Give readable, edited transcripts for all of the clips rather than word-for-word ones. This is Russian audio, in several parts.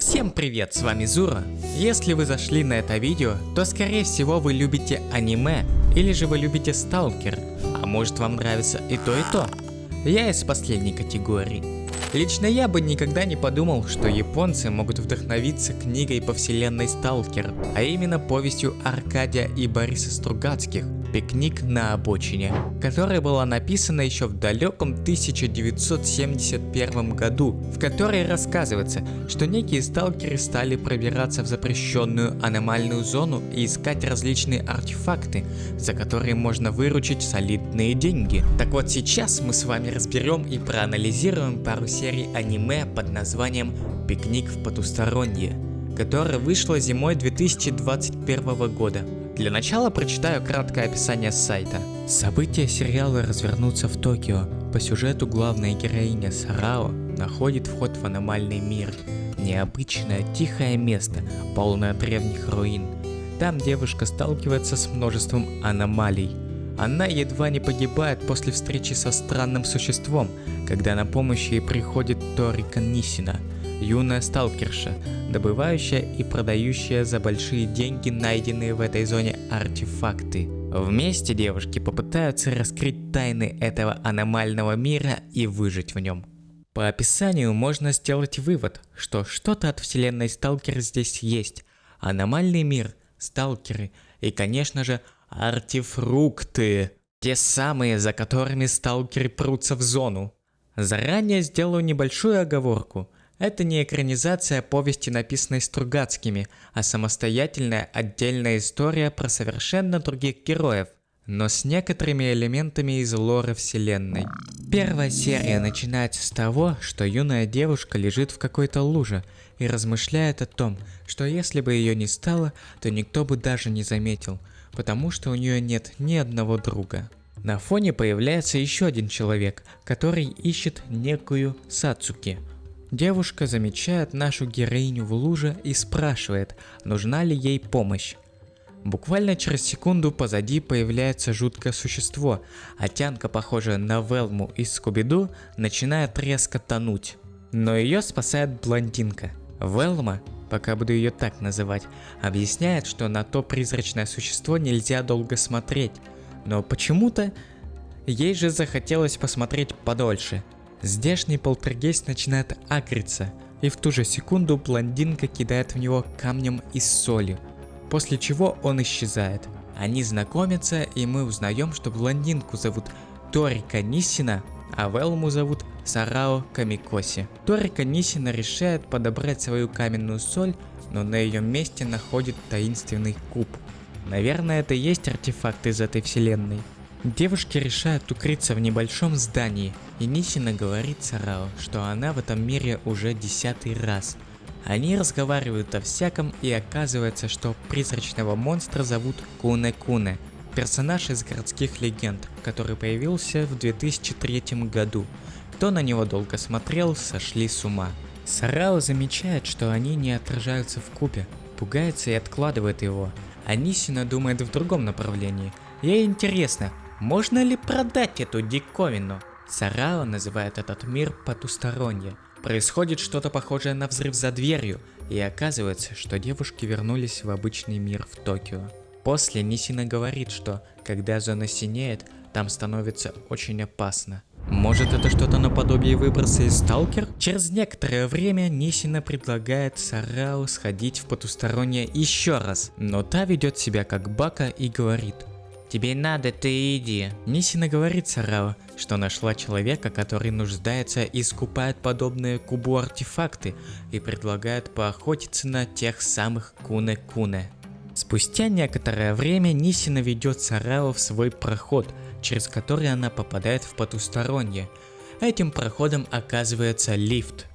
Всем привет, с вами Зура. Если вы зашли на это видео, то скорее всего вы любите аниме, или же вы любите Сталкер, а может вам нравится и то и то. Я из последней категории. Лично я бы никогда не подумал, что японцы могут вдохновиться книгой по вселенной Сталкер, а именно повестью Аркадия и Бориса Стругацких «Пикник на обочине», которая была написана еще в далеком 1971 году, в которой рассказывается, что некие сталкеры стали пробираться в запрещенную аномальную зону и искать различные артефакты, за которые можно выручить солидные деньги. Так вот, сейчас мы с вами разберем и проанализируем пару серий аниме под названием «Пикник в потустороннее», которая вышла зимой 2021 года. Для начала прочитаю краткое описание с сайта. События сериала развернутся в Токио. По сюжету главная героиня Сарао находит вход в аномальный мир. Необычное тихое место, полное древних руин. Там девушка сталкивается с множеством аномалий. Она едва не погибает после встречи со странным существом, когда на помощь ей приходит Торика Нисина, юная сталкерша, добывающая и продающая за большие деньги найденные в этой зоне артефакты. Вместе девушки попытаются раскрыть тайны этого аномального мира и выжить в нем. По описанию можно сделать вывод, что что-то от вселенной Сталкер здесь есть. Аномальный мир, сталкеры и, конечно же, артефрукты. Те самые, за которыми сталкеры прутся в зону. Заранее сделаю небольшую оговорку. Это не экранизация повести, написанной Стругацкими, а самостоятельная отдельная история про совершенно других героев, но с некоторыми элементами из лора вселенной. Первая серия начинается с того, что юная девушка лежит в какой-то луже и размышляет о том, что если бы ее не стало, то никто бы даже не заметил, потому что у нее нет ни одного друга. На фоне появляется еще один человек, который ищет некую Сацуки. Девушка замечает нашу героиню в луже и спрашивает, нужна ли ей помощь. Буквально через секунду позади появляется жуткое существо, а тянка, похожая на Велму из Скуби-Ду, начинает резко тонуть. Но ее спасает блондинка. Велма, пока буду ее так называть, объясняет, что на то призрачное существо нельзя долго смотреть, но почему-то ей же захотелось посмотреть подольше. Здешний полтергейст начинает агриться, и в ту же секунду блондинка кидает в него камнем и солью, после чего он исчезает. Они знакомятся, и мы узнаем, что блондинку зовут Торика Нисина, а Велму зовут Сарао Камикоси. Торика Нисина решает подобрать свою каменную соль, но на ее месте находит таинственный куб. Наверное, это и есть артефакт из этой вселенной. Девушки решают укрыться в небольшом здании, и Нисина говорит Сарао, что она в этом мире уже 10-й раз. Они разговаривают о всяком, и оказывается, что призрачного монстра зовут Куне-Куне, персонаж из городских легенд, который появился в 2003 году. Кто на него долго смотрел, сошли с ума. Сарао замечает, что они не отражаются в кубе, пугается и откладывает его, а Нисина думает в другом направлении. Ей интересно, можно ли продать эту диковину? Сарао называет этот мир потустороннее. Происходит что-то похожее на взрыв за дверью, и оказывается, что девушки вернулись в обычный мир в Токио. После Нисина говорит, что когда зона синеет, там становится очень опасно. Может, это что-то наподобие выброса из Сталкер? Через некоторое время Нисина предлагает Сарао сходить в потустороннее еще раз, но та ведет себя как Бака и говорит: «Тебе надо, ты иди». Нисина говорит Сарао, что нашла человека, который нуждается и скупает подобные кубу артефакты, и предлагает поохотиться на тех самых Куне-Куне. Спустя некоторое время Нисина ведет Сарао в свой проход, через который она попадает в потустороннее. Этим проходом оказывается лифт.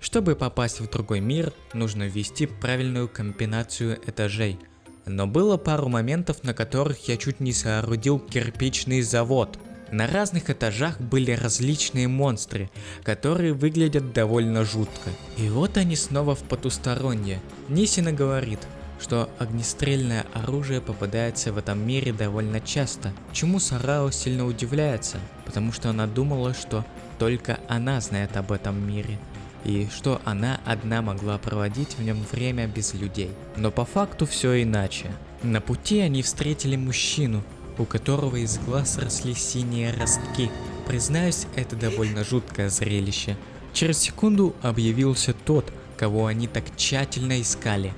Чтобы попасть в другой мир, нужно ввести правильную комбинацию этажей. Но было пару моментов, на которых я чуть не соорудил кирпичный завод. На разных этажах были различные монстры, которые выглядят довольно жутко. И вот они снова в потустороннее. Нисина говорит, что огнестрельное оружие попадается в этом мире довольно часто, чему Сарао сильно удивляется, потому что она думала, что только она знает об этом мире. и что она одна могла проводить в нем время без людей. Но по факту все иначе. На пути они встретили мужчину, у которого из глаз росли синие ростки. Признаюсь, это довольно жуткое зрелище. Через секунду объявился тот, кого они так тщательно искали.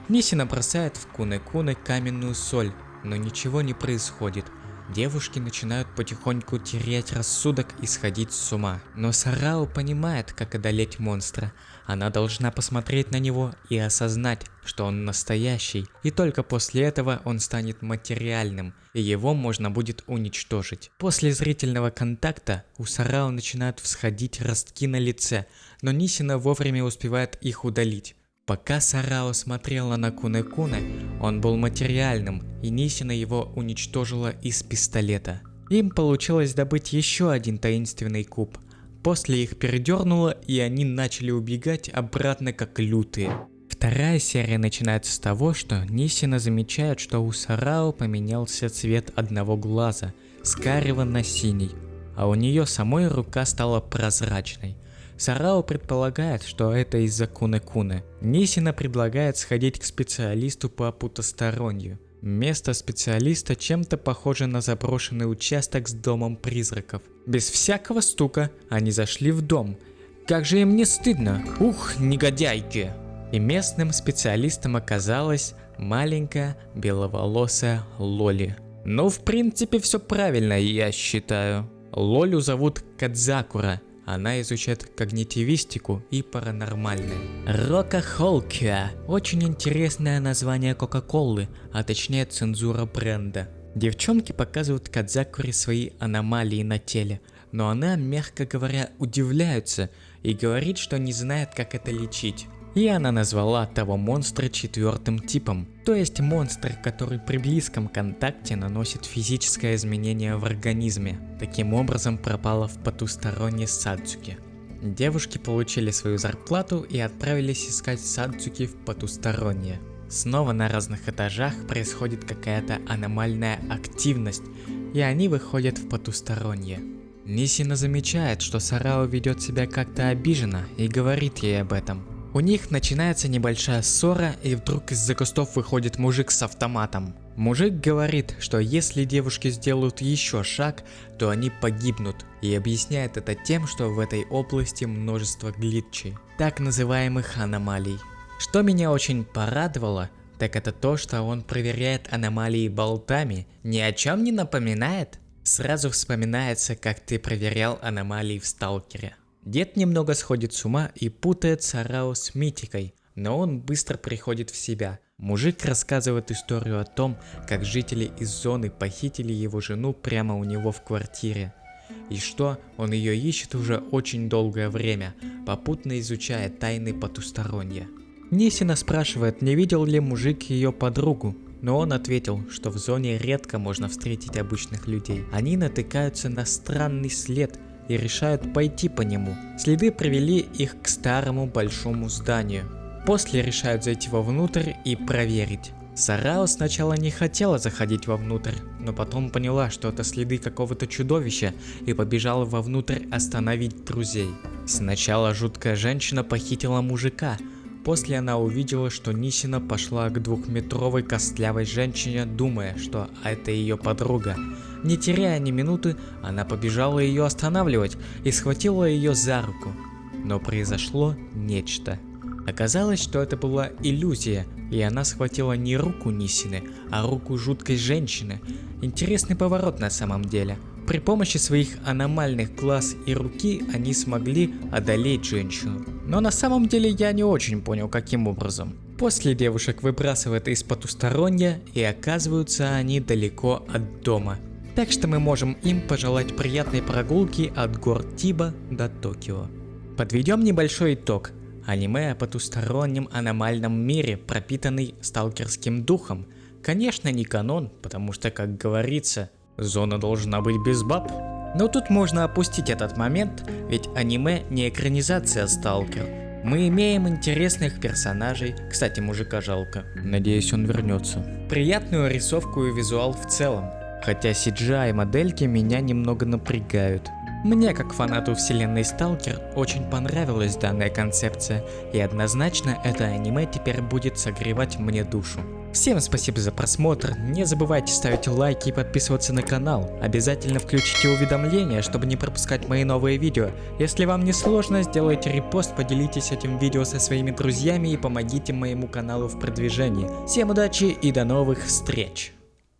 Нисина бросает в Куне-Куне каменную соль, но ничего не происходит. Девушки начинают потихоньку терять рассудок и сходить с ума. Но Сарао понимает, как одолеть монстра. Она должна посмотреть на него и осознать, что он настоящий. И только после этого он станет материальным, и его можно будет уничтожить. После зрительного контакта у Сарао начинают всходить ростки на лице, но Нисина вовремя успевает их удалить. Пока Сарао смотрела на Куне-Куне, он был материальным, и Нисина его уничтожила из пистолета. Им получилось добыть еще один таинственный куб. После их передернуло, и они начали убегать обратно как лютые. Вторая серия начинается с того, что Нисина замечает, что у Сарао поменялся цвет одного глаза с карего на синий, а у нее самой рука стала прозрачной. Сарао предполагает, что это из-за Куне-Куне. Нисина предлагает сходить к специалисту по потусторонью. Место специалиста чем-то похоже на заброшенный участок с домом призраков. Без всякого стука они зашли в дом. Как же им не стыдно? Ух, негодяйки! И местным специалистом оказалась маленькая беловолосая Лоли. Ну, в принципе, все правильно, я считаю. Лолю зовут Кадзакура. Она изучает когнитивистику и паранормальное. Рокахолкия. Очень интересное название Кока-Колы, а точнее цензура бренда. Девчонки показывают Кадзакуре свои аномалии на теле, но она, мягко говоря, удивляется и говорит, что не знает, как это лечить. И она назвала того монстра 4-м типом, то есть монстр, который при близком контакте наносит физическое изменение в организме. Таким образом пропала в потусторонней Садзуки. Девушки получили свою зарплату и отправились искать Садзуки в потустороннее. Снова на разных этажах происходит какая-то аномальная активность, и они выходят в потустороннее. Нисина замечает, что Сарао ведет себя как-то обиженно и говорит ей об этом. У них начинается небольшая ссора, и вдруг из-за кустов выходит мужик с автоматом. Мужик говорит, что если девушки сделают еще шаг, то они погибнут, и объясняет это тем, что в этой области множество глитчей, так называемых аномалий. Что меня очень порадовало, так это то, что он проверяет аномалии болтами, ни о чем не напоминает. Сразу вспоминается, как ты проверял аномалии в Сталкере. Дед немного сходит с ума и путает Сарао с Митикой, но он быстро приходит в себя. Мужик рассказывает историю о том, как жители из зоны похитили его жену прямо у него в квартире. И что он ее ищет уже очень долгое время, попутно изучая тайны потусторонья. Нисина спрашивает, не видел ли мужик ее подругу, но он ответил, что в зоне редко можно встретить обычных людей. Они натыкаются на странный след и решают пойти по нему. Следы привели их к старому большому зданию. После решают зайти вовнутрь и проверить. Сарао сначала не хотела заходить вовнутрь, но потом поняла, что это следы какого-то чудовища, и побежала вовнутрь остановить друзей. Сначала жуткая женщина похитила мужика. После она увидела, что Нисина пошла к 2-метровой костлявой женщине, думая, что это ее подруга. Не теряя ни минуты, она побежала ее останавливать и схватила ее за руку. Но произошло нечто. Оказалось, что это была иллюзия, и она схватила не руку Нисины, а руку жуткой женщины. Интересный поворот на самом деле. При помощи своих аномальных глаз и руки они смогли одолеть женщину. Но на самом деле я не очень понял, каким образом. После девушек выбрасывают из потустороннего, и оказываются они далеко от дома. Так что мы можем им пожелать приятной прогулки от гор Тиба до Токио. Подведем небольшой итог. Аниме о потустороннем аномальном мире, пропитанный сталкерским духом. Конечно, не канон, потому что, как говорится, зона должна быть без баб. Но тут можно опустить этот момент, ведь аниме не экранизация Сталкер. Мы имеем интересных персонажей, кстати, мужика жалко, надеюсь он вернется. Приятную рисовку и визуал в целом, хотя CGI модельки меня немного напрягают. Мне, как фанату вселенной Сталкер, очень понравилась данная концепция, и однозначно это аниме теперь будет согревать мне душу. Всем спасибо за просмотр, не забывайте ставить лайки и подписываться на канал, обязательно включите уведомления, чтобы не пропускать мои новые видео. Если вам не сложно, сделайте репост, поделитесь этим видео со своими друзьями и помогите моему каналу в продвижении. Всем удачи и до новых встреч!